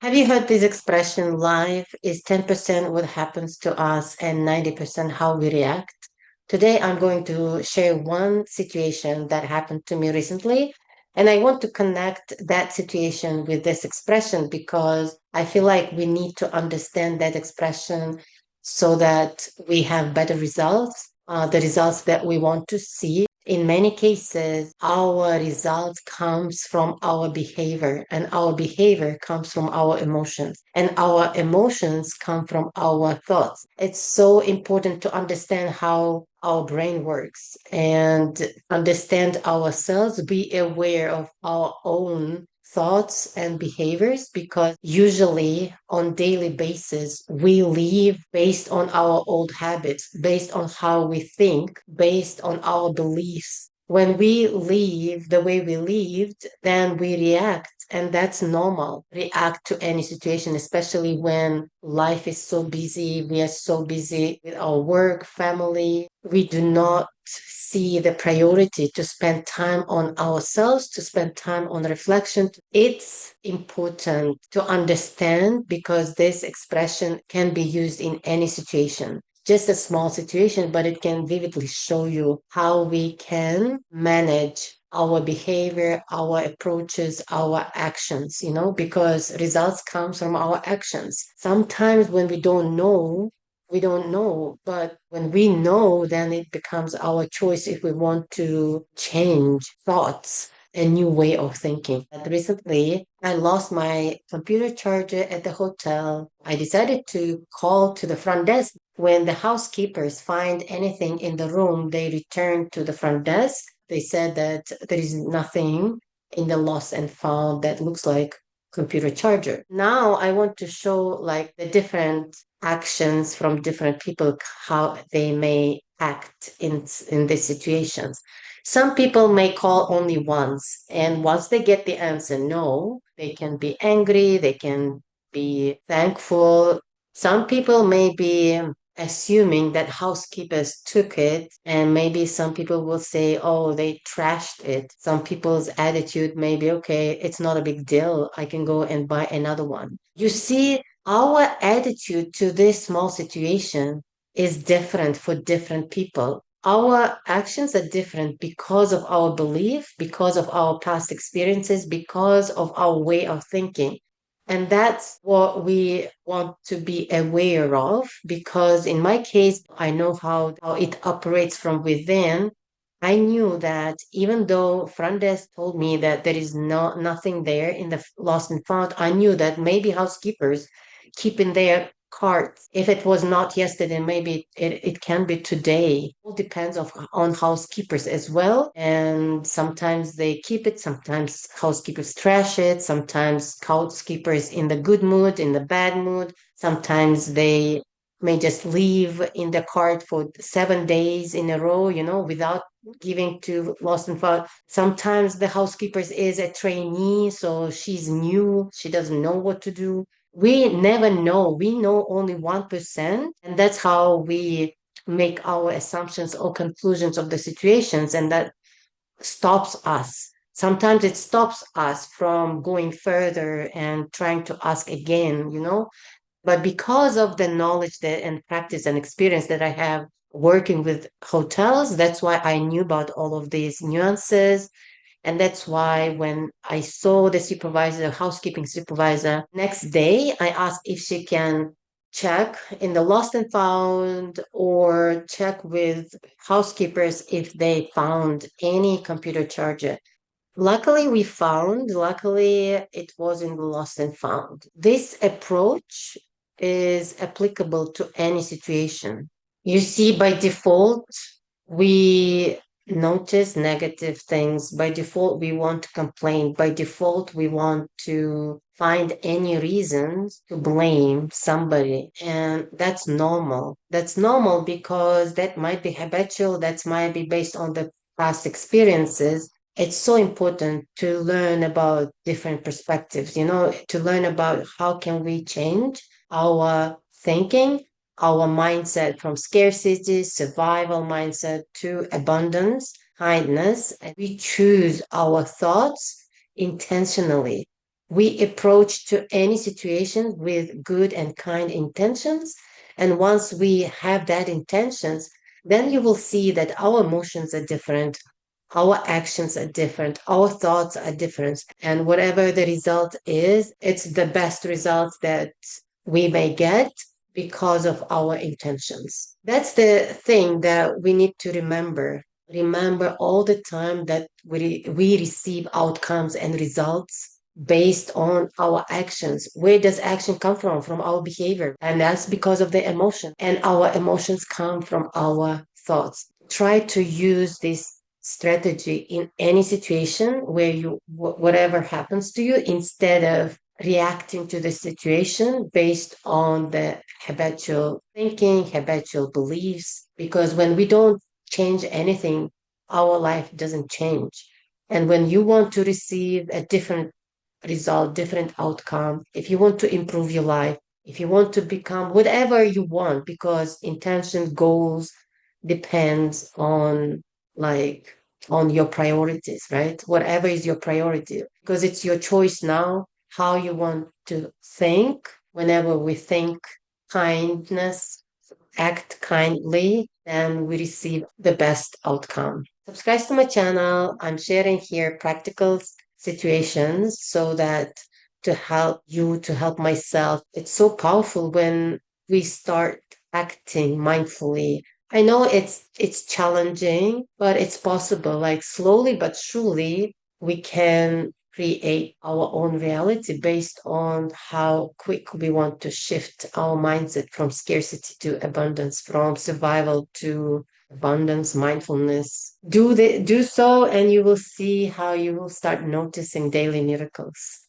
Have you heard this expression, life is 10% what happens to us and 90% how we react? Today, I'm going to share one situation that happened to me recently. And I want to connect that situation with this expression because I feel like we need to understand that expression so that we have better results, the results that we want to see. In many cases, our results comes from our behavior, and our behavior comes from our emotions, and our emotions come from our thoughts. It's so important to understand how our brain works and understand ourselves, be aware of our own thoughts and behaviors because usually on daily basis we live based on our old habits, based on how we think, based on our beliefs. When we live the way we lived, then we react, and that's normal. React to any situation, especially when life is so busy. We are so busy with our work, family. We do not see the priority to spend time on ourselves, to spend time on reflection. It's important to understand because this expression can be used in any situation. Just a small situation, but it can vividly show you how we can manage our behavior, our approaches, our actions, because results comes from our actions. Sometimes when we don't know, but when we know, then it becomes our choice if we want to change thoughts, a new way of thinking. And recently, I lost my computer charger at the hotel. I decided to call to the front desk. When the housekeepers find anything in the room, they return to the front desk. They said that there is nothing in the lost and found that looks like computer charger. Now I want to show like the different actions from different people, how they may act in these situations. Some people may call only once, and once they get the answer no, they can be angry, they can be thankful. Some people may be assuming that housekeepers took it, and maybe some people will say, oh, they trashed it. Some people's attitude may be, okay, it's not a big deal, I can go and buy another one. You see, our attitude to this small situation is different for different people. Our actions are different because of our belief, because of our past experiences, because of our way of thinking. And that's what we want to be aware of because in my case, I know how it operates from within. I knew that even though front desk told me that there is nothing there in the lost and found, I knew that maybe housekeepers keep in their carts. If it was not yesterday, maybe it can be today. It all depends on housekeepers as well. And sometimes they keep it, sometimes housekeepers trash it, sometimes housekeepers in the good mood, in the bad mood. Sometimes they may just leave in the cart for 7 days in a row, without giving to lost and found. Sometimes the housekeepers is a trainee, so she's new, she doesn't know what to do. We never know. We know only 1%, and that's how we make our assumptions or conclusions of the situations, and that stops us. Sometimes it stops us from going further and trying to ask again. But because of the knowledge that and practice and experience that I have working with hotels, that's why I knew about all of these nuances. And that's why when I saw the supervisor, the housekeeping supervisor, next day I asked if she can check in the lost and found or check with housekeepers if they found any computer charger. Luckily it was in the lost and found. This approach is applicable to any situation. You see, by default, we notice negative things. By default, we want to complain. By default, we want to find any reasons to blame somebody. And that's normal. That's normal because that might be habitual, that might be based on the past experiences. It's so important to learn about different perspectives, to learn about how can we change our thinking, our mindset from scarcity, survival mindset to abundance, kindness, and we choose our thoughts intentionally. We approach to any situation with good and kind intentions. And once we have that intentions, then you will see that our emotions are different, our actions are different, our thoughts are different. And whatever the result is, it's the best result that we may get because of our intentions. That's the thing that we need to remember. Remember all the time that we receive outcomes and results based on our actions. Where does action come from? From our behavior. And that's because of the emotion. And our emotions come from our thoughts. Try to use this strategy in any situation where whatever happens to you, instead of reacting to the situation based on the habitual thinking, habitual beliefs. Because when we don't change anything, our life doesn't change. And when you want to receive a different result, different outcome, if you want to improve your life, if you want to become whatever you want, because intention, goals depends on like on your priorities, right? Whatever is your priority, because it's your choice now how you want to think. Whenever we think kindness, act kindly, then we receive the best outcome. Subscribe to my channel. I'm sharing here practical situations so that to help you, to help myself. It's so powerful when we start acting mindfully. I know it's challenging, but it's possible. Like slowly but surely, we can create our own reality based on how quick we want to shift our mindset from scarcity to abundance, from survival to abundance, mindfulness. Do so and you will see how you will start noticing daily miracles.